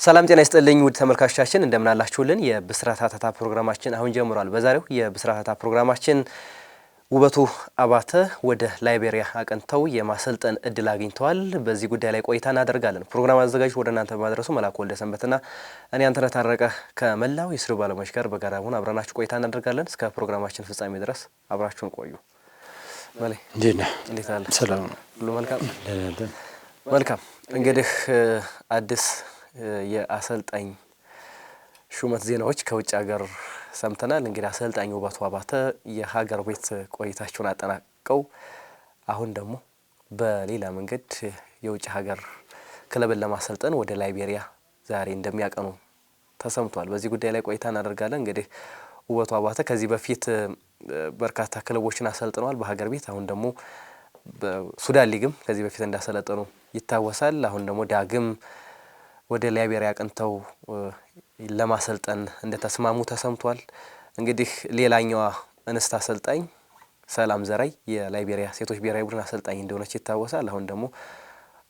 ሰላም ጤና ይስጥልኝ ውድ ተመልካቾቻችን እንደምን አላችሁልን? የብስራት ሀተታ ፕሮግራማችን አሁን ጀምሯል። በዛሬው የብስራት ሀተታ ፕሮግራማችን ውበቱ አባተ ወደ ላይቤሪያ አቅንተው የማሰልጠን እድል አግኝተዋል። በዚህ ጉዳይ ላይ ቆይታ እናደርጋለን። ፕሮግራም አዘጋጅ ወደ እናንተ በማድረሱ መላኩ ወልደ ሰንበትና እኔ አንተነህ ታረቀ ከመላው የስቱዲዮ ባለሙያዎች ጋር በጋራ ሆነን አብረናችሁ ቆይታ እናደርጋለን። እስከ ፕሮግራማችን ፍጻሜ ድረስ አብራችሁን ቆዩ። እንዴት አለ? ሰላም ነው። ሁሉ መልካም መልካም። እንግዲህ አዲስ የአሰልጣኝ ሹመት ዜናዎች ከውጭ ሀገር ሰምተናል። እንግዲህ አሰልጣኝ ውበቱ አባተ የሀገር ቤት ቆይታቸውን አጠናቀው አሁን ደግሞ በሌላ መንገድ የውጭ ሀገር ክለብን ለማሰልጠን ወደ ላይቤሪያ ዛሬ እንደሚያቀኑ ተሰምቷል። በዚህ ጉዳይ ላይ ቆይታ እናደርጋለን። እንግዲህ ውበቱ አባተ ከዚህ በፊት በርካታ ክለቦችን አሰልጥነዋል በሀገር ቤት። አሁን ደግሞ በሱዳን ሊግም ከዚህ በፊት እንዳሰለጠኑ ይታወሳል። አሁን ደግሞ ዳግም ወደ ላይቤሪያ አቅንተው ለማሰልጠን እንደተስማሙ ተሰምቷል። እንግዲህ ሌላኛዋ እንስት አሰልጣኝ ሰላም ዘራይ የላይቤሪያ ሴቶች ብሔራዊ ቡድን አሰልጣኝ እንደሆነች ይታወሳል። አሁን ደግሞ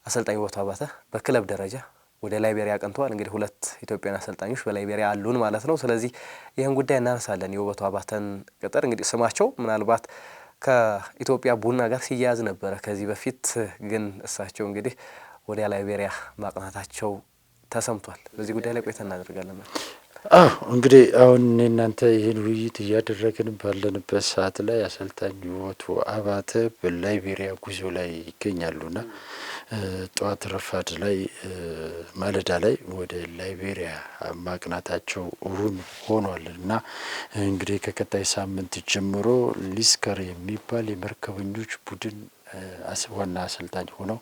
አሰልጣኝ ውበቱ አባተ በክለብ ደረጃ ወደ ላይቤሪያ አቅንተዋል። እንግዲህ ሁለት ኢትዮጵያውያን አሰልጣኞች በላይቤሪያ አሉን ማለት ነው። ስለዚህ ይህን ጉዳይ እናነሳለን። የውበቱ አባተን ቅጥር እንግዲህ ስማቸው ምናልባት ከኢትዮጵያ ቡና ጋር ሲያያዝ ነበረ ከዚህ በፊት ግን እሳቸው እንግዲህ ወደ ላይቤሪያ ማቅናታቸው ተሰምቷል። በዚህ ጉዳይ ላይ ቆይታ እናደርጋለን። እንግዲህ አሁን እናንተ ይህን ውይይት እያደረግን ባለንበት ሰዓት ላይ አሰልጣኝ ውበቱ አባተ በላይቤሪያ ጉዞ ላይ ይገኛሉና ጠዋት ረፋድ ላይ ማለዳ ላይ ወደ ላይቤሪያ ማቅናታቸው እውን ሆኗል እና እንግዲህ ከቀጣይ ሳምንት ጀምሮ ሊስከር የሚባል የመርከበኞች ቡድን ዋና አሰልጣኝ ሆነው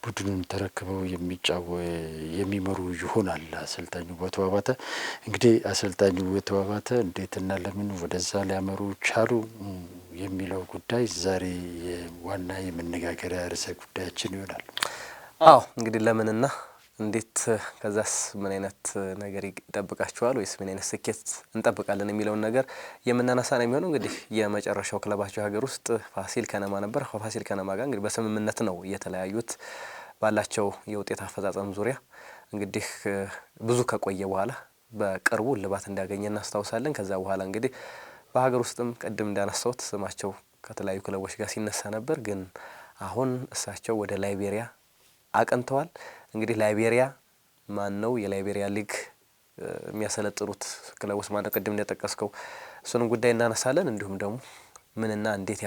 ቡድኑን ተረክበው የሚመሩ ይሆናል። አሰልጣኙ ውበቱ አባተ እንግዲህ አሰልጣኙ ውበቱ አባተ እንዴትና ለምን ወደዛ ሊያመሩ ቻሉ የሚለው ጉዳይ ዛሬ ዋና የመነጋገሪያ ርዕሰ ጉዳያችን ይሆናል። እንግዲህ ለምንና እንዴት ከዛስ ምን አይነት ነገር ይጠብቃቸዋል ወይስ ምን አይነት ስኬት እንጠብቃለን የሚለውን ነገር የምናነሳ ነው የሚሆነው። እንግዲህ የመጨረሻው ክለባቸው ሀገር ውስጥ ፋሲል ከነማ ነበር። ከፋሲል ከነማ ጋር እንግዲህ በስምምነት ነው የተለያዩት ባላቸው የውጤት አፈጻጸም ዙሪያ እንግዲህ ብዙ ከቆየ በኋላ በቅርቡ እልባት እንዳገኘ እናስታውሳለን። ከዛ በኋላ እንግዲህ በሀገር ውስጥም ቅድም እንዳነሳሁት ስማቸው ከተለያዩ ክለቦች ጋር ሲነሳ ነበር። ግን አሁን እሳቸው ወደ ላይቤሪያ አቅንተዋል። እንግዲህ ላይቤሪያ ማን ነው? የላይቤሪያ ሊግ የሚያሰለጥኑት ክለቦች ማን ነው? ቅድም እንደጠቀስከው እሱንም ጉዳይ እናነሳለን። እንዲሁም ደግሞ ምንና እንዴት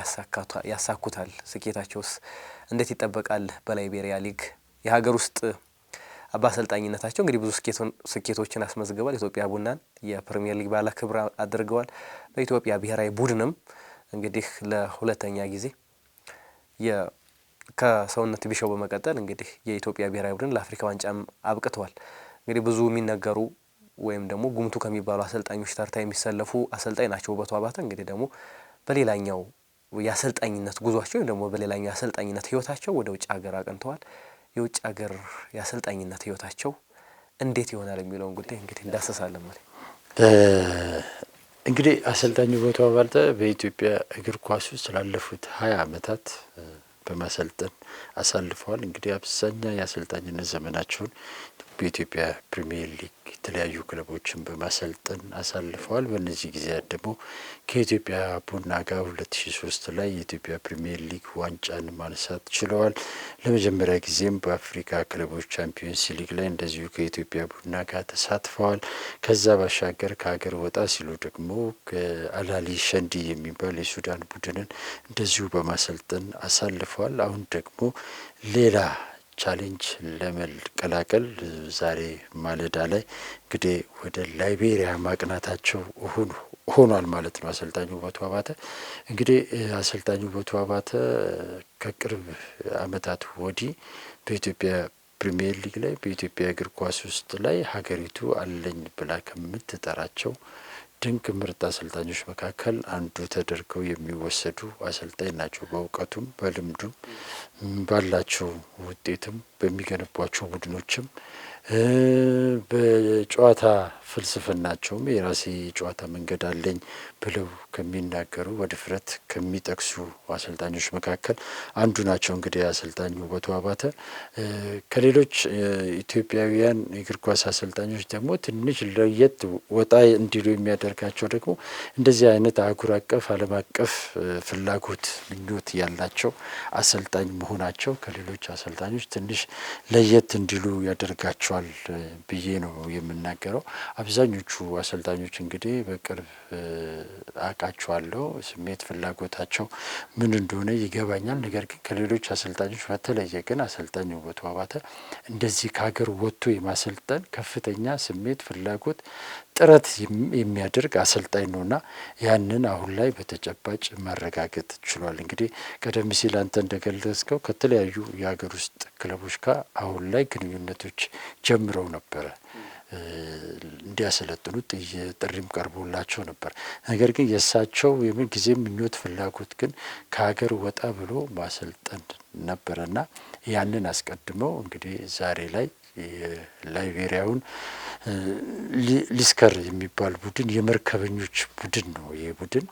ያሳኩታል፣ ስኬታቸውስ እንዴት ይጠበቃል? በላይቤሪያ ሊግ የሀገር ውስጥ በአሰልጣኝነታቸው እንግዲህ ብዙ ስኬቶችን አስመዝግበዋል። ኢትዮጵያ ቡናን የፕሪሚየር ሊግ ባለ ክብር አድርገዋል። በኢትዮጵያ ብሔራዊ ቡድንም እንግዲህ ለሁለተኛ ጊዜ ከሰውነት ቢሻው በመቀጠል እንግዲህ የኢትዮጵያ ብሔራዊ ቡድን ለአፍሪካ ዋንጫም አብቅተዋል። እንግዲህ ብዙ የሚነገሩ ወይም ደግሞ ጉምቱ ከሚባሉ አሰልጣኞች ተርታ የሚሰለፉ አሰልጣኝ ናቸው ውበቱ አባተ። እንግዲህ ደግሞ በሌላኛው የአሰልጣኝነት ጉዟቸው ወይም ደግሞ በሌላኛው የአሰልጣኝነት ህይወታቸው ወደ ውጭ ሀገር አቅንተዋል። የውጭ ሀገር የአሰልጣኝነት ህይወታቸው እንዴት ይሆናል የሚለውን ጉዳይ እንግዲህ እንዳሰሳለን ማለት እንግዲህ አሰልጣኝ ውበቱ አባተ በኢትዮጵያ እግር ኳስ ውስጥ ላለፉት 20 ዓመታት በማሰልጠን አሳልፈዋል። እንግዲህ አብዛኛው የአሰልጣኝነት ዘመናቸውን በኢትዮጵያ ፕሪሚየር ሊግ የተለያዩ ክለቦችን በማሰልጠን አሳልፈዋል። በእነዚህ ጊዜያት ደግሞ ከኢትዮጵያ ቡና ጋር 2003 ላይ የኢትዮጵያ ፕሪሚየር ሊግ ዋንጫን ማንሳት ችለዋል። ለመጀመሪያ ጊዜም በአፍሪካ ክለቦች ቻምፒዮንስ ሊግ ላይ እንደዚሁ ከኢትዮጵያ ቡና ጋር ተሳትፈዋል። ከዛ ባሻገር ከሀገር ወጣ ሲሉ ደግሞ ከአላሊ ሸንዲ የሚባል የሱዳን ቡድንን እንደዚሁ በማሰልጠን አሳልፈዋል። አሁን ደግሞ ሌላ ቻሌንጅ ለመቀላቀል ዛሬ ማለዳ ላይ እንግዲህ ወደ ላይቤሪያ ማቅናታቸው ሆኗል ማለት ነው። አሰልጣኙ ውበቱ አባተ እንግዲህ አሰልጣኙ ውበቱ አባተ ከቅርብ ዓመታት ወዲህ በኢትዮጵያ ፕሪሚየር ሊግ ላይ በኢትዮጵያ እግር ኳስ ውስጥ ላይ ሀገሪቱ አለኝ ብላ ከምትጠራቸው ድንቅ ምርጥ አሰልጣኞች መካከል አንዱ ተደርገው የሚወሰዱ አሰልጣኝ ናቸው። በእውቀቱም በልምዱም ባላቸው ውጤትም በሚገነቧቸው ቡድኖችም በጨዋታ ፍልስፍናቸውም የራሴ ጨዋታ መንገድ አለኝ ብለው ከሚናገሩ በድፍረት ከሚጠቅሱ አሰልጣኞች መካከል አንዱ ናቸው። እንግዲህ አሰልጣኝ ውበቱ አባተ ከሌሎች ኢትዮጵያውያን የእግር ኳስ አሰልጣኞች ደግሞ ትንሽ ለየት ወጣ እንዲሉ የሚያደርጋቸው ደግሞ እንደዚህ አይነት አህጉር አቀፍ ዓለም አቀፍ ፍላጎት ምኞት ያላቸው አሰልጣኝ መሆናቸው ከሌሎች አሰልጣኞች ትንሽ ለየት እንዲሉ ያደርጋቸዋል ብዬ ነው የምናገረው። አብዛኞቹ አሰልጣኞች እንግዲህ በቅርብ አውቃቸዋለሁ። ስሜት ፍላጎታቸው ምን እንደሆነ ይገባኛል። ነገር ግን ከሌሎች አሰልጣኞች በተለየ ግን አሰልጣኝ ውበቱ አባተ እንደዚህ ከሀገር ወጥቶ የማሰልጠን ከፍተኛ ስሜት ፍላጎት ጥረት የሚያደርግ አሰልጣኝ ነውና ያንን አሁን ላይ በተጨባጭ ማረጋገጥ ችሏል። እንግዲህ ቀደም ሲል አንተ እንደገለጽከው ከተለያዩ የሀገር ውስጥ ክለቦች ጋር አሁን ላይ ግንኙነቶች ጀምረው ነበረ እንዲያሰለጥኑት ጥሪም ቀርቦላቸው ነበር። ነገር ግን የእሳቸው የምን ጊዜ ምኞት ፍላጎት ግን ከሀገር ወጣ ብሎ ማሰልጠን ነበረና ያንን አስቀድመው እንግዲህ ዛሬ ላይ ላይቤሪያውን ሊስከር የሚባል ቡድን የመርከበኞች ቡድን ነው። ይህ ቡድን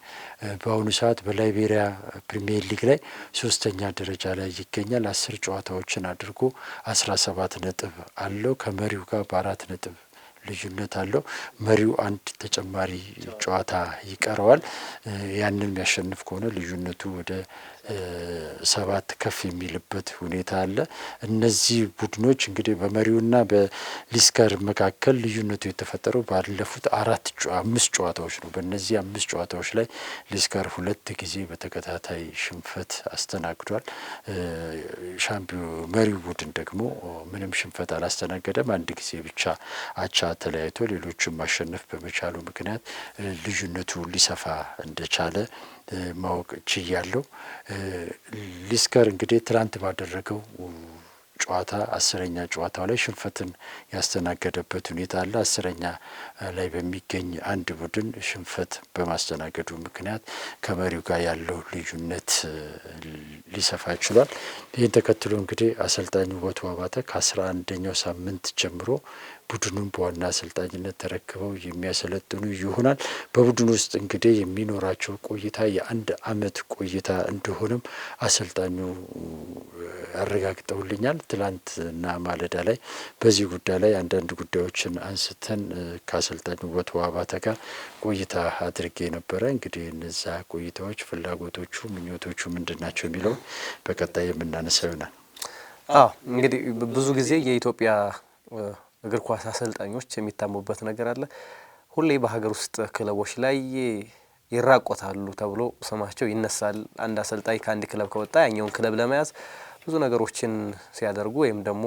በአሁኑ ሰዓት በላይቤሪያ ፕሪሚየር ሊግ ላይ 3ኛ ደረጃ ላይ ይገኛል። 10 ጨዋታዎችን አድርጎ 17 ነጥብ አለው። ከመሪው ጋር በ4 ነጥብ ልዩነት አለው። መሪው አንድ ተጨማሪ ጨዋታ ይቀረዋል። ያንን የሚያሸንፍ ከሆነ ልዩነቱ ወደ 7 ከፍ የሚልበት ሁኔታ አለ። እነዚህ ቡድኖች እንግዲህ በመሪውና በሊስከር መካከል ልዩነቱ የተፈጠረው ባለፉት 5 ጨዋታዎች ነው። በእነዚህ 5 ጨዋታዎች ላይ ሊስከር 2 ጊዜ በተከታታይ ሽንፈት አስተናግዷል። መሪው ቡድን ደግሞ ምንም ሽንፈት አላስተናገደም። አንድ ጊዜ ብቻ አቻ ተለያይቶ ሌሎቹን ማሸነፍ በመቻሉ ምክንያት ልዩነቱ ሊሰፋ እንደቻለ ማወቅ ችያለሁ። ሊስከር እንግዲህ ትላንት ባደረገው ጨዋታ 10ኛ ጨዋታው ላይ ሽንፈትን ያስተናገደበት ሁኔታ አለ። 10ኛ ላይ በሚገኝ አንድ ቡድን ሽንፈት በማስተናገዱ ምክንያት ከመሪው ጋር ያለው ልዩነት ሊሰፋ ችሏል። ይህን ተከትሎ እንግዲህ አሰልጣኝ ውበቱ አባተ ከ11ኛው ሳምንት ጀምሮ ቡድኑን በዋና አሰልጣኝነት ተረክበው የሚያሰለጥኑ ይሆናል። በቡድኑ ውስጥ እንግዲህ የሚኖራቸው ቆይታ የ1 ዓመት ቆይታ እንደሆነም አሰልጣኙ ያረጋግጠውልኛል። ትላንትና ማለዳ ላይ በዚህ ጉዳይ ላይ አንዳንድ ጉዳዮችን አንስተን ከአሰልጣኙ ውበቱ አባተ ጋር ቆይታ አድርጌ ነበረ። እንግዲህ እነዛ ቆይታዎች ፍላጎቶቹ፣ ምኞቶቹ ምንድን ናቸው የሚለው በቀጣይ የምናነሳው ይሆናል። እንግዲህ ብዙ ጊዜ የኢትዮጵያ እግር ኳስ አሰልጣኞች የሚታሙበት ነገር አለ። ሁሌ በሀገር ውስጥ ክለቦች ላይ ይራቆታሉ ተብሎ ስማቸው ይነሳል። አንድ አሰልጣኝ ከአንድ ክለብ ከወጣ ያኛውን ክለብ ለመያዝ ብዙ ነገሮችን ሲያደርጉ ወይም ደግሞ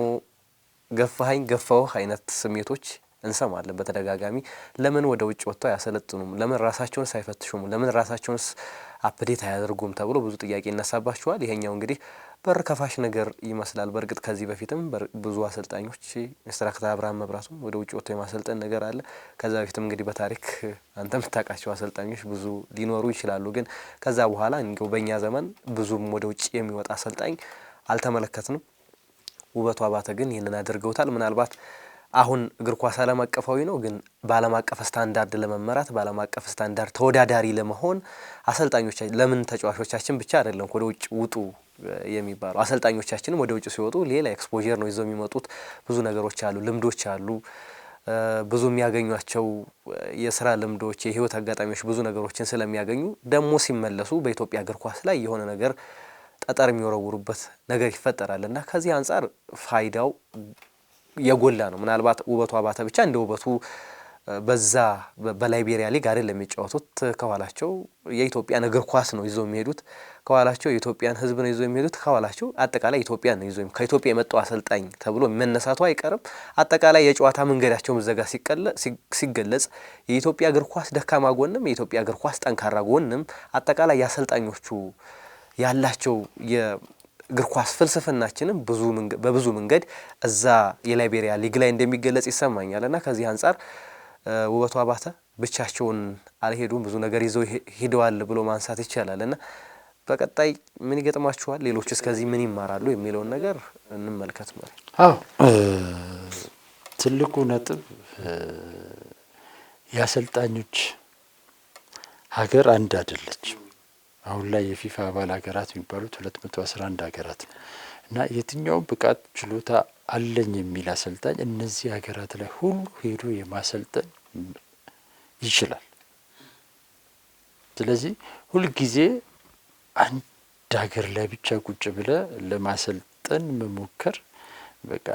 ገፋኸኝ ገፋውህ አይነት ስሜቶች እንሰማለን በተደጋጋሚ። ለምን ወደ ውጭ ወጥተው አያሰለጥኑም? ለምን ራሳቸውን ሳይፈትሹም? ለምን ራሳቸውን አፕዴት አያደርጉም ተብሎ ብዙ ጥያቄ ይነሳባቸዋል። ይሄኛው እንግዲህ በር ከፋሽ ነገር ይመስላል። በእርግጥ ከዚህ በፊትም ብዙ አሰልጣኞች ኢንስትራክተር አብርሃም መብራቱም ወደ ውጭ ወጥቶ የማሰልጠን ነገር አለ። ከዛ በፊትም እንግዲህ በታሪክ አንተ የምታውቃቸው አሰልጣኞች ብዙ ሊኖሩ ይችላሉ። ግን ከዛ በኋላ እንግዲህ በእኛ ዘመን ብዙም ወደ ውጭ የሚወጣ አሰልጣኝ አልተመለከትንም። ውበቱ አባተ ግን ይህንን አድርገውታል። ምናልባት አሁን እግር ኳስ ዓለም አቀፋዊ ነው። ግን በዓለም አቀፍ ስታንዳርድ ለመመራት በዓለም አቀፍ ስታንዳርድ ተወዳዳሪ ለመሆን አሰልጣኞች ለምን ተጫዋቾቻችን ብቻ አይደለም ወደ ውጭ ውጡ የሚባለው አሰልጣኞቻችንም ወደ ውጭ ሲወጡ ሌላ ኤክስፖዠር ነው ይዘው የሚመጡት። ብዙ ነገሮች አሉ፣ ልምዶች አሉ፣ ብዙ የሚያገኟቸው የስራ ልምዶች፣ የህይወት አጋጣሚዎች፣ ብዙ ነገሮችን ስለሚያገኙ ደግሞ ሲመለሱ በኢትዮጵያ እግር ኳስ ላይ የሆነ ነገር ጠጠር የሚወረውሩበት ነገር ይፈጠራል እና ከዚህ አንጻር ፋይዳው የጎላ ነው። ምናልባት ውበቱ አባተ ብቻ እንደ ውበቱ በዛ በላይቤሪያ ሊግ አይደለም የሚጫወቱት። ከኋላቸው የኢትዮጵያን እግር ኳስ ነው ይዘው የሚሄዱት። ከኋላቸው የኢትዮጵያን ሕዝብ ነው ይዘው የሚሄዱት። ከኋላቸው አጠቃላይ ኢትዮጵያን ነው ይዘው ከኢትዮጵያ የመጣው አሰልጣኝ ተብሎ መነሳቱ አይቀርም። አጠቃላይ የጨዋታ መንገዳቸው መዘጋ ሲገለጽ የኢትዮጵያ እግር ኳስ ደካማ ጎንም የኢትዮጵያ እግር ኳስ ጠንካራ ጎንም አጠቃላይ የአሰልጣኞቹ ያላቸው የእግር ኳስ ፍልስፍናችንም በብዙ መንገድ እዛ የላይቤሪያ ሊግ ላይ እንደሚገለጽ ይሰማኛልና ከዚህ አንጻር ውበቱ አባተ ብቻቸውን አልሄዱም፣ ብዙ ነገር ይዘው ሄደዋል ብሎ ማንሳት ይቻላልና በቀጣይ ምን ይገጥማቸዋል፣ ሌሎች እስከዚህ ምን ይማራሉ የሚለውን ነገር እንመልከት ማለት። ትልቁ ነጥብ የአሰልጣኞች ሀገር አንድ አይደለችም። አሁን ላይ የፊፋ አባል ሀገራት የሚባሉት 211 ሀገራት ነው እና የትኛውም ብቃት ችሎታ አለኝ የሚል አሰልጣኝ እነዚህ ሀገራት ላይ ሁሉ ሄዶ የማሰልጠን ይችላል። ስለዚህ ሁልጊዜ አንድ ሀገር ላይ ብቻ ቁጭ ብለ ለማሰልጠን መሞከር በቃ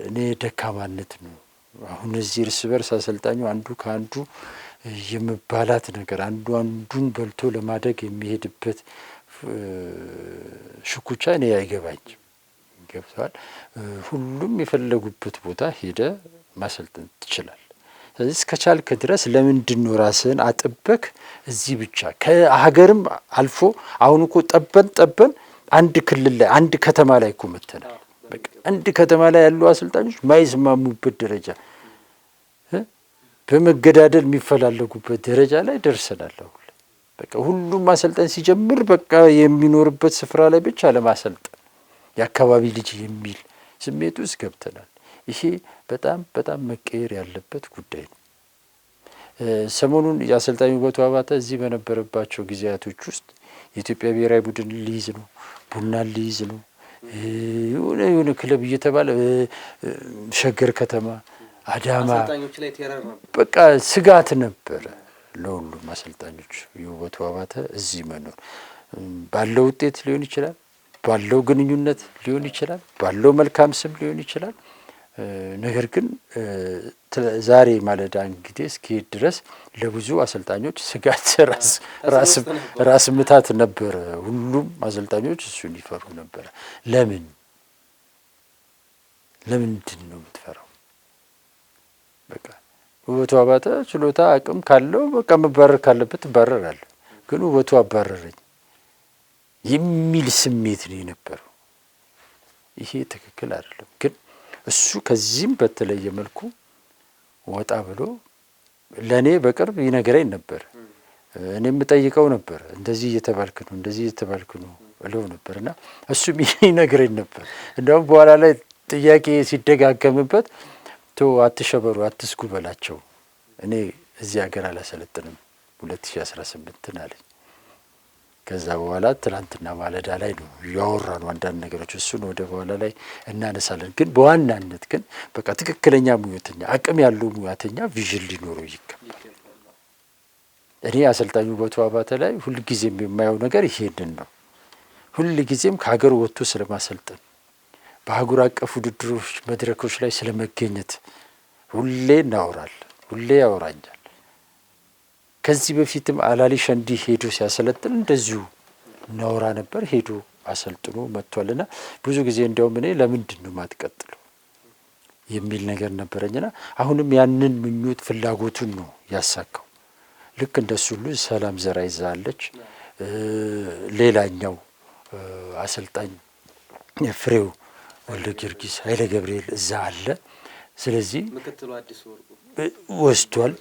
እኔ ደካማነት ነው። አሁን እዚህ እርስ በርስ አሰልጣኙ አንዱ ከአንዱ የመባላት ነገር አንዱ አንዱን በልቶ ለማደግ የሚሄድበት ሽኩቻ እኔ አይገባኝም። ገብቷል። ሁሉም የፈለጉበት ቦታ ሄደ ማሰልጠን ትችላል። ስለዚህ እስከቻልክ ድረስ ለምንድን ነው ራስህን አጥበክ እዚህ ብቻ ከሀገርም አልፎ አሁን እኮ ጠበን አንድ ክልል ላይ አንድ ከተማ ላይ እኮ መተናል። በቃ አንድ ከተማ ላይ ያሉ አሰልጣኞች ማይስማሙበት ደረጃ በመገዳደል የሚፈላለጉበት ደረጃ ላይ ደርሰናል። አሁን በቃ ሁሉም ማሰልጠን ሲጀምር በቃ የሚኖርበት ስፍራ ላይ ብቻ ለማሰልጠን የአካባቢ ልጅ የሚል ስሜት ውስጥ ገብተናል። ይሄ በጣም በጣም መቀየር ያለበት ጉዳይ ነው። ሰሞኑን የአሰልጣኙ ውበቱ አባተ እዚህ በነበረባቸው ጊዜያቶች ውስጥ የኢትዮጵያ ብሔራዊ ቡድን ሊይዝ ነው፣ ቡናን ሊይዝ ነው፣ የሆነ ክለብ እየተባለ ሸገር ከተማ፣ አዳማ በቃ ስጋት ነበረ ለሁሉም አሰልጣኞች። የውበቱ አባተ እዚህ መኖር ባለው ውጤት ሊሆን ይችላል፣ ባለው ግንኙነት ሊሆን ይችላል፣ ባለው መልካም ስም ሊሆን ይችላል። ነገር ግን ዛሬ ማለዳ እንግዲህ እስኪሄድ ድረስ ለብዙ አሰልጣኞች ስጋት ራስ ምታት ነበረ። ሁሉም አሰልጣኞች እሱን ይፈሩ ነበረ። ለምንድን ነው የምትፈራው? በቃ ውበቱ አባተ ችሎታ አቅም ካለው በቃ መባረር ካለበት ትባረራለህ። ግን ውበቱ አባረረኝ የሚል ስሜት ነው የነበረው። ይሄ ትክክል አይደለም። ግን እሱ ከዚህም በተለየ መልኩ ወጣ ብሎ ለእኔ በቅርብ ይነግረኝ ነበር። እኔ የምጠይቀው ነበር፣ እንደዚህ እየተባልክ ነው፣ እንደዚህ እየተባልክ ነው እለው ነበር እና እሱም ይነግረኝ ነበር። እንደውም በኋላ ላይ ጥያቄ ሲደጋገምበት አትሸበሩ፣ አትስጉ በላቸው፣ እኔ እዚህ ሀገር አላሰለጥንም 2018 አለኝ። ከዛ በኋላ ትናንትና ማለዳ ላይ ነው ያወራኑ አንዳንድ ነገሮች። እሱን ወደ በኋላ ላይ እናነሳለን። ግን በዋናነት ግን በቃ ትክክለኛ ሙያተኛ አቅም ያለው ሙያተኛ ቪዥን ሊኖረው ይገባል። እኔ አሰልጣኙ ውበቱ አባተ ላይ ሁልጊዜም የማየው ነገር ይሄንን ነው። ሁልጊዜም ከሀገር ወጥቶ ስለማሰልጠን በአህጉር አቀፍ ውድድሮች መድረኮች ላይ ስለመገኘት ሁሌ እናወራለን። ሁሌ ያወራኛል። ከዚህ በፊትም አላሊ ሸንዲ ሄዶ ሲያሰለጥን እንደዚሁ እናወራ ነበር። ሄዶ አሰልጥኖ መጥቷልና ብዙ ጊዜ እንዲያውም እኔ ለምንድን ነው ማትቀጥለው የሚል ነገር ነበረኝና አሁንም ያንን ምኞት ፍላጎቱን ነው ያሳካው። ልክ እንደሱ ሁሉ ሰላም ዘራ ይዛለች። ሌላኛው አሰልጣኝ ፍሬው ወልደ ጊዮርጊስ ኃይለ ገብርኤል እዛ አለ። ስለዚህ ምክትሉ አዲስ ወርቁ ወስዷል።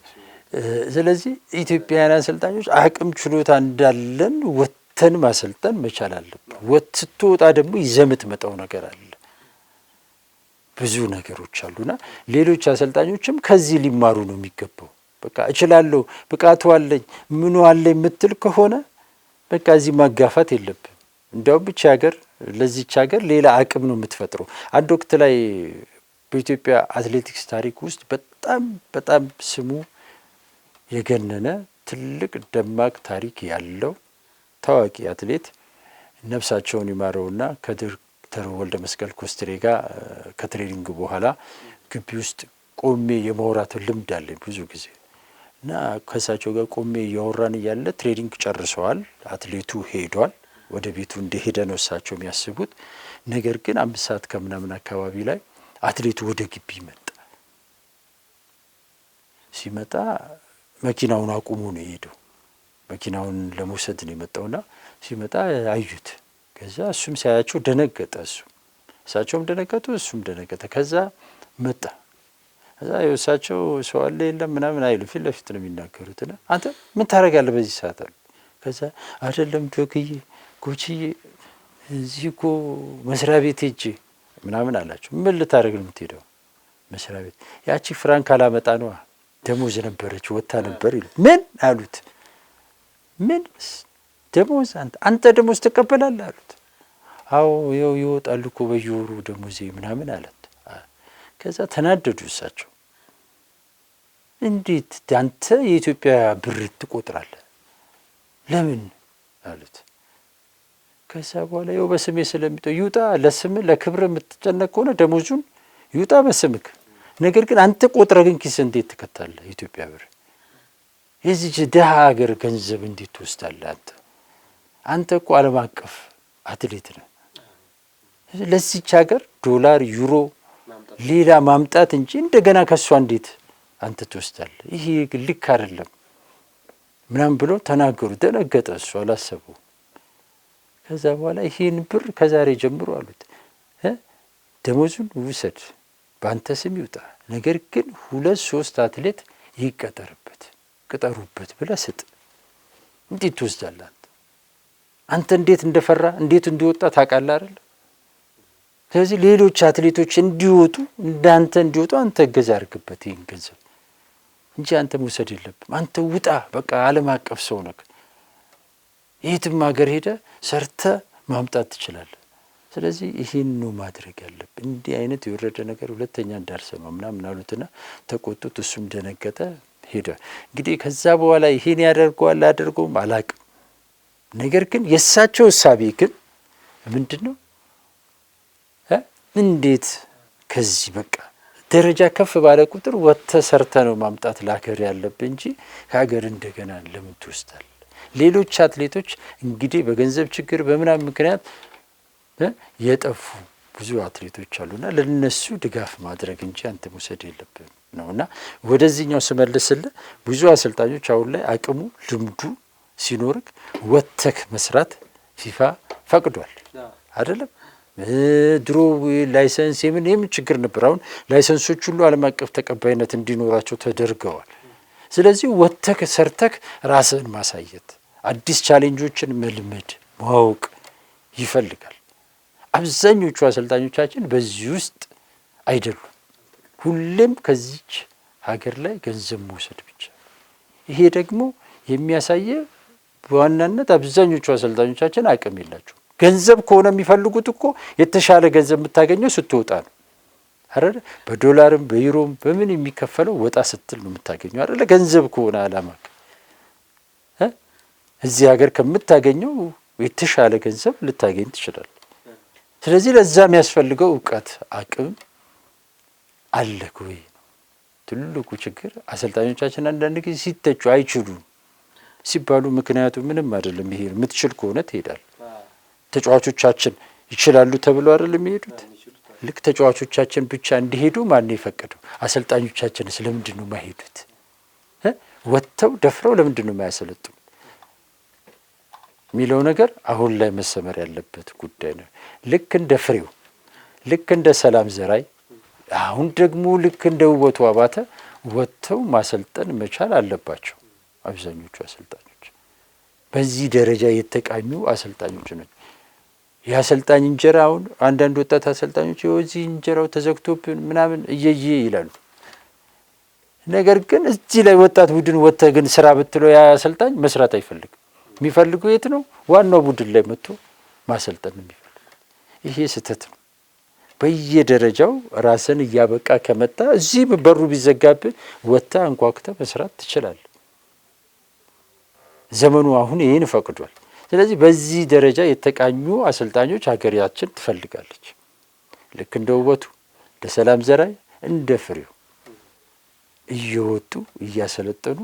ስለዚህ ኢትዮጵያውያን አሰልጣኞች አቅም ችሎታ እንዳለን ወተን ማሰልጠን መቻል አለብን። ስትወጣ ደግሞ ይዘህ የምትመጣው ነገር አለ፣ ብዙ ነገሮች አሉና ሌሎች አሰልጣኞችም ከዚህ ሊማሩ ነው የሚገባው። በቃ እችላለሁ፣ ብቃቱ አለኝ፣ ምኑ አለኝ የምትል ከሆነ በቃ እዚህ ማጋፋት የለብን። እንዲያውም ብቻ ሀገር ለዚች ሀገር ሌላ አቅም ነው የምትፈጥረው። አንድ ወቅት ላይ በኢትዮጵያ አትሌቲክስ ታሪክ ውስጥ በጣም በጣም ስሙ የገነነ ትልቅ ደማቅ ታሪክ ያለው ታዋቂ አትሌት ነፍሳቸውን ይማረውና ከዶክተር ወልደ መስቀል ኮስትሬ ጋር ከትሬኒንግ በኋላ ግቢ ውስጥ ቆሜ የማውራት ልምድ አለኝ ብዙ ጊዜ እና ከእሳቸው ጋር ቆሜ እያወራን እያለ ትሬኒንግ ጨርሰዋል። አትሌቱ ሄዷል። ወደ ቤቱ እንደሄደ ነው እሳቸው የሚያስቡት። ነገር ግን 5 ሰዓት ከምናምን አካባቢ ላይ አትሌቱ ወደ ግቢ መጣ። ሲመጣ መኪናውን አቁሞ ነው የሄደው። መኪናውን ለመውሰድ ነው የመጣውና ሲመጣ አዩት። ከዛ እሱም ሲያያቸው ደነገጠ። እሳቸውም ደነገጡ፣ እሱም ደነገጠ። ከዛ መጣ። ከዛ እሳቸው ሰው አለ የለም ምናምን አይሉ፣ ፊት ለፊት ነው የሚናገሩትና አንተ ምን ታደርጋለህ በዚህ ሰዓት አሉ። ከዛ አይደለም ጆክዬ ጎችዬ እዚህ እኮ መስሪያ ቤት ሄጄ ምናምን አላቸው። ምን ልታደርግ ነው የምትሄደው? መስሪያ ቤት። ያቺ ፍራንክ አላመጣ ነዋ ደሞዝ ነበረች ወጥታ ነበር ይሉ ምን አሉት። ምን ደሞዝ አንተ ደሞዝ ትቀበላለህ አሉት። አዎ ይኸው ይወጣል እኮ በየወሩ ደሞዜ ምናምን አለት። ከዛ ተናደዱ እሳቸው። እንዴት አንተ የኢትዮጵያ ብር ትቆጥራለህ ለምን አሉት። ከዛ በኋላ ይኸው በስሜ ስለሚጠው ይውጣ፣ ለስምህ ለክብር የምትጨነቅ ከሆነ ደሞዙን ይውጣ በስምክ። ነገር ግን አንተ ቆጥረህ ግን ኪስ እንዴት ትከታለህ? የኢትዮጵያ ብር የዚች ድሀ ሀገር ገንዘብ እንዴት ትወስዳለህ? አንተ እኮ ዓለም አቀፍ አትሌት ነህ። ለዚች ሀገር ዶላር፣ ዩሮ፣ ሌላ ማምጣት እንጂ እንደገና ከሷ እንዴት አንተ ትወስዳለህ? ይሄ ልክ አይደለም ምናምን ብሎ ተናገሩ። ደነገጠ እሱ አላሰበው። ከዛ በኋላ ይሄን ብር ከዛሬ ጀምሮ አሉት ደሞዙን ውሰድ፣ በአንተ ስም ይውጣ፣ ነገር ግን 2-3 አትሌት ይቀጠርበት ቅጠሩበት ብለህ ስጥ። እንዴት ትወስዳለህ? አንተ እንዴት እንደፈራ እንዴት እንዲወጣ ታውቃለህ አይደል? ስለዚህ ሌሎች አትሌቶች እንዲወጡ እንዳንተ እንዲወጡ አንተ እገዛ አድርግበት ይህን ገንዘብ እንጂ አንተ መውሰድ የለብም። አንተ ውጣ፣ በቃ ዓለም አቀፍ ሰው ነህ። የትም ሀገር ሄደ ሰርተ ማምጣት ትችላለህ። ስለዚህ ይህን ነው ማድረግ ያለብን። እንዲህ አይነት የወረደ ነገር ሁለተኛ እንዳልሰማ ምናምን አሉትና ተቆጡት። እሱም ደነገጠ ሄደ። እንግዲህ ከዛ በኋላ ይሄን ያደርገዋል አያደርገውም አላቅም። ነገር ግን የእሳቸው እሳቤ ግን ምንድን ነው? እንዴት ከዚህ በቃ ደረጃ ከፍ ባለ ቁጥር ወጥተህ ሰርተህ ነው ማምጣት ለሀገር ያለብህ እንጂ ከሀገር እንደገና ለምን ትወስዳለህ? ሌሎች አትሌቶች እንግዲህ በገንዘብ ችግር በምናምን ምክንያት የጠፉ ብዙ አትሌቶች አሉና ለነሱ ድጋፍ ማድረግ እንጂ አንተ መውሰድ የለብህም ነውና ወደዚህኛው ስመልስልህ ብዙ አሰልጣኞች አሁን ላይ አቅሙ ልምዱ ሲኖርክ ወጥተህ መስራት ፊፋ ፈቅዷል አይደለም። ድሮ ላይሰንስ የምን ችግር ነበር። አሁን ላይሰንሶች ሁሉ ዓለም አቀፍ ተቀባይነት እንዲኖራቸው ተደርገዋል። ስለዚህ ወጥተህ ሰርተህ ራስህን ማሳየት አዲስ ቻሌንጆችን መልመድ ማወቅ ይፈልጋል። አብዛኞቹ አሰልጣኞቻችን በዚህ ውስጥ አይደሉም። ሁሌም ከዚች ሀገር ላይ ገንዘብ መውሰድ ብቻ። ይሄ ደግሞ የሚያሳየ በዋናነት አብዛኞቹ አሰልጣኞቻችን አቅም የላቸው። ገንዘብ ከሆነ የሚፈልጉት እኮ የተሻለ ገንዘብ የምታገኘው ስትወጣ ነው አይደል? በዶላርም በዩሮም በምን የሚከፈለው ወጣ ስትል ነው የምታገኘው አይደል? ገንዘብ ከሆነ አላማ እዚህ ሀገር ከምታገኘው የተሻለ ገንዘብ ልታገኝ ትችላል። ስለዚህ ለዛ የሚያስፈልገው እውቀት አቅም አለ ወይ? ትልቁ ችግር አሰልጣኞቻችን አንዳንድ ጊዜ ሲተቹ አይችሉም ሲባሉ ምክንያቱ ምንም አይደለም። ይሄ የምትችል ከሆነ ትሄዳል። ተጫዋቾቻችን ይችላሉ ተብሎ አይደለም የሚሄዱት። ልክ ተጫዋቾቻችን ብቻ እንዲሄዱ ማን የፈቀደው? አሰልጣኞቻችን ስለምንድን ነው የማይሄዱት? ወጥተው ደፍረው ለምንድን ነው የማያሰለጥኑ የሚለው ነገር አሁን ላይ መሰመር ያለበት ጉዳይ ነው። ልክ እንደ ፍሬው፣ ልክ እንደ ሰላም ዘራይ፣ አሁን ደግሞ ልክ እንደ ውበቱ አባተ ወጥተው ማሰልጠን መቻል አለባቸው። አብዛኞቹ አሰልጣኞች በዚህ ደረጃ የተቃኙ አሰልጣኞች ናቸው። የአሰልጣኝ እንጀራ አሁን አንዳንድ ወጣት አሰልጣኞች እዚህ እንጀራው ተዘግቶብን ምናምን እየየ ይላሉ። ነገር ግን እዚህ ላይ ወጣት ቡድን ወጥተህ ግን ስራ ብትለው ያ አሰልጣኝ መስራት አይፈልግም። የሚፈልገው የት ነው? ዋናው ቡድን ላይ መጥቶ ማሰልጠን የሚፈልግ። ይሄ ስህተት ነው። በየደረጃው ራስን እያበቃ ከመጣ እዚህ በሩ ቢዘጋብህ ወጥተህ አንኳኩተህ መስራት ትችላለህ። ዘመኑ አሁን ይሄን ፈቅዷል። ስለዚህ በዚህ ደረጃ የተቃኙ አሰልጣኞች ሀገራችን ትፈልጋለች። ልክ እንደ ውበቱ፣ እንደ ሰላም ዘራይ፣ እንደ ፍሬው እየወጡ እያሰለጠኑ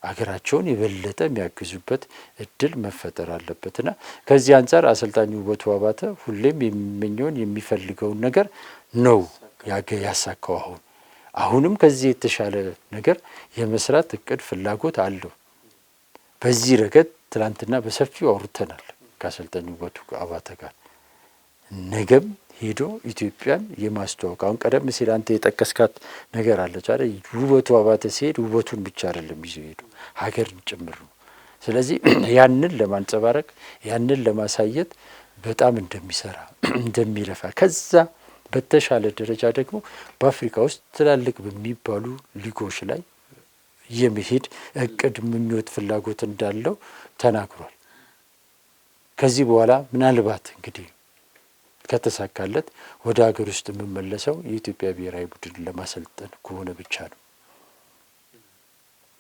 ሀገራቸውን የበለጠ የሚያግዙበት እድል መፈጠር አለበትና ከዚህ አንጻር አሰልጣኙ ውበቱ አባተ ሁሌም የሚመኘውን የሚፈልገውን ነገር ነው ያሳካው። አሁንም ከዚህ የተሻለ ነገር የመስራት እቅድ ፍላጎት አለው። በዚህ ረገድ ትላንትና በሰፊው አውርተናል ከአሰልጣኝ ውበቱ አባተ ጋር። ነገም ሄዶ ኢትዮጵያን የማስተዋወቅ አሁን ቀደም ሲል አንተ የጠቀስካት ነገር አለች አይደል? ውበቱ አባተ ሲሄድ ውበቱን ብቻ አይደለም ይዞ ሄዱ ሀገርን ጭምር ነው። ስለዚህ ያንን ለማንጸባረቅ ያንን ለማሳየት በጣም እንደሚሰራ እንደሚለፋ፣ ከዛ በተሻለ ደረጃ ደግሞ በአፍሪካ ውስጥ ትላልቅ በሚባሉ ሊጎች ላይ የመሄድ እቅድ፣ ምኞት፣ ፍላጎት እንዳለው ተናግሯል። ከዚህ በኋላ ምናልባት እንግዲህ ከተሳካለት ወደ ሀገር ውስጥ የምመለሰው የኢትዮጵያ ብሔራዊ ቡድን ለማሰልጠን ከሆነ ብቻ ነው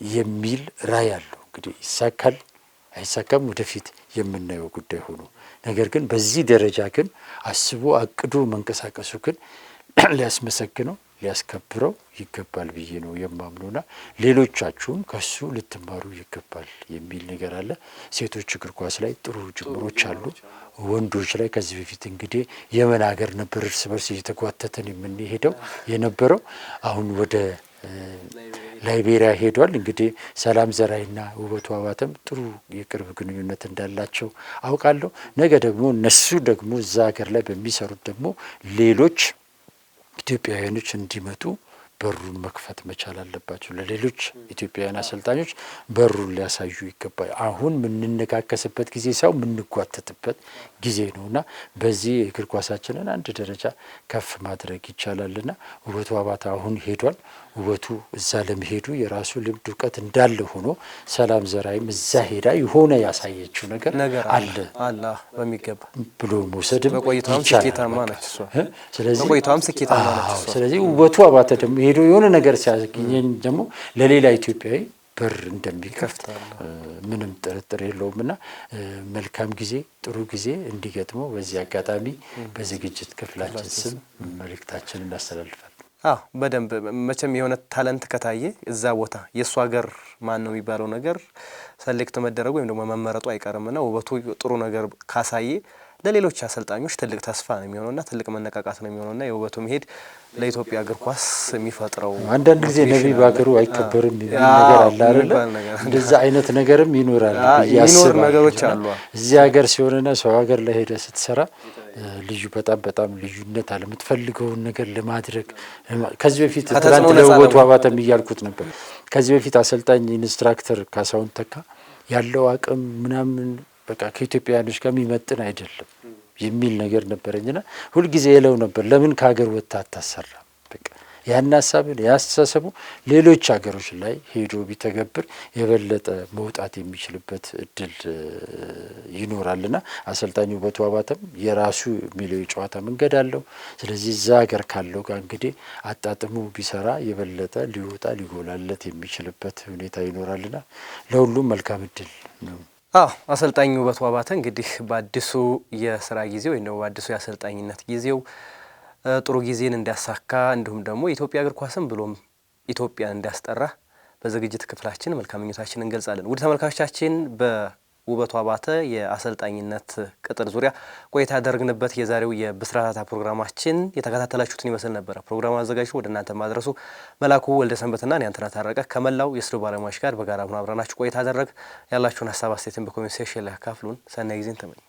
የሚል ራዕይ አለው። እንግዲህ ይሳካል አይሳካም ወደፊት የምናየው ጉዳይ ሆኖ፣ ነገር ግን በዚህ ደረጃ ግን አስቦ አቅዶ መንቀሳቀሱ ግን ሊያስመሰግነው ሊያስከብረው ይገባል ብዬ ነው የማምነውና ሌሎቻችሁም ከሱ ልትማሩ ይገባል የሚል ነገር አለ። ሴቶች እግር ኳስ ላይ ጥሩ ጅምሮች አሉ። ወንዶች ላይ ከዚህ በፊት እንግዲህ የመን ሀገር ነበር እርስ በርስ እየተጓተተን የምንሄደው የነበረው። አሁን ወደ ላይቤሪያ ሄዷል። እንግዲህ ሰላም ዘራይና ውበቱ አባተም ጥሩ የቅርብ ግንኙነት እንዳላቸው አውቃለሁ። ነገ ደግሞ እነሱ ደግሞ እዛ ሀገር ላይ በሚሰሩት ደግሞ ሌሎች ኢትዮጵያውያኖች እንዲመጡ በሩን መክፈት መቻል አለባቸው። ለሌሎች ኢትዮጵያውያን አሰልጣኞች በሩን ሊያሳዩ ይገባል። አሁን የምንነካከስበት ጊዜ ሰው የምንጓተትበት ጊዜ ነውና በዚህ እግር ኳሳችንን አንድ ደረጃ ከፍ ማድረግ ይቻላልና ውበቱ አባተ አሁን ሄዷል። ውበቱ እዛ ለመሄዱ የራሱ ልምድ እውቀት እንዳለ ሆኖ ሰላም ዘራይም እዛ ሄዳ የሆነ ያሳየችው ነገር አለ በሚገባ ብሎ መውሰድም በቆይታም ስኬታማ ነች እሷ። ስለዚህ በቆይታም ስኬታማ ነች እሷ። ስለዚህ ውበቱ አባተ ደግሞ ሄዶ የሆነ ነገር ሲያገኘን ደግሞ ለሌላ ኢትዮጵያዊ በር እንደሚከፍት ምንም ጥርጥር የለውምና መልካም ጊዜ ጥሩ ጊዜ እንዲገጥመው በዚህ አጋጣሚ በዝግጅት ክፍላችን ስም መልእክታችንን እናስተላልፋለን። በደንብ መቼም የሆነ ታለንት ከታየ እዛ ቦታ የእሱ ሀገር ማን ነው የሚባለው ነገር ሰሌክት መደረጉ ወይም ደግሞ መመረጡ አይቀርምና ውበቱ ጥሩ ነገር ካሳየ ለሌሎች አሰልጣኞች ትልቅ ተስፋ ነው የሚሆነውና ትልቅ መነቃቃት ነው የሚሆነውና የውበቱ መሄድ ለኢትዮጵያ እግር ኳስ የሚፈጥረው አንዳንድ ጊዜ ነቢይ በሀገሩ አይከበርም የሚል ነገር አለ አይደል? እንደዛ አይነት ነገርም ይኖራል ይኖር ነገሮች አሉ። እዚህ ሀገር ሲሆንና ሰው ሀገር ላይ ሄደ ስትሰራ ልዩ በጣም ልዩነት አለ። የምትፈልገውን ነገር ለማድረግ ከዚህ በፊት ትናንት ለውበቱ አባተም እያልኩት ነበር። ከዚህ በፊት አሰልጣኝ ኢንስትራክተር ካሳሁን ተካ ያለው አቅም ምናምን በቃ ከኢትዮጵያውያኖች ጋር የሚመጥን አይደለም የሚል ነገር ነበረኝና ሁልጊዜ የለው ነበር ለምን ከሀገር ወጥተህ አታሰራም? በቃ ያን ሀሳብን ያስተሳሰቡ ሌሎች ሀገሮች ላይ ሄዶ ቢተገብር የበለጠ መውጣት የሚችልበት እድል ይኖራልና አሰልጣኙ ውበቱ አባተም የራሱ የሚለው የጨዋታ መንገድ አለው። ስለዚህ እዛ ሀገር ካለው ጋር እንግዲህ አጣጥሙ ቢሰራ የበለጠ ሊወጣ ሊጎላለት የሚችልበት ሁኔታ ይኖራልና ለሁሉም መልካም እድል ነው። አሰልጣኝ ውበቱ አባተ እንግዲህ በአዲሱ የስራ ጊዜው ወይም ደግሞ በአዲሱ የአሰልጣኝነት ጊዜው ጥሩ ጊዜን እንዲያሳካ እንዲሁም ደግሞ የኢትዮጵያ እግር ኳስን ብሎም ኢትዮጵያን እንዲያስጠራ በዝግጅት ክፍላችን መልካም ምኞታችንን እንገልጻለን። ውድ ተመልካቾቻችን በውበቱ አባተ የአሰልጣኝነት ቅጥር ዙሪያ ቆይታ ያደረግንበት የዛሬው የብስራታ ፕሮግራማችን የተከታተላችሁትን ይመስል ነበረ። ፕሮግራሙ አዘጋጅቶ ወደ እናንተ ማድረሱ መላኩ ወልደ ሰንበትና እኔ አንተነህ ታረቀ ከመላው የስቱዲዮ ባለሙያዎች ጋር በጋራ ሆነን አብረናችሁ ቆይታ አደረግ። ያላችሁን ሀሳብ አስተያየትን በኮሜንት ሴክሽን ላይ አካፍሉን። ሰናይ ጊዜን ተመኘ።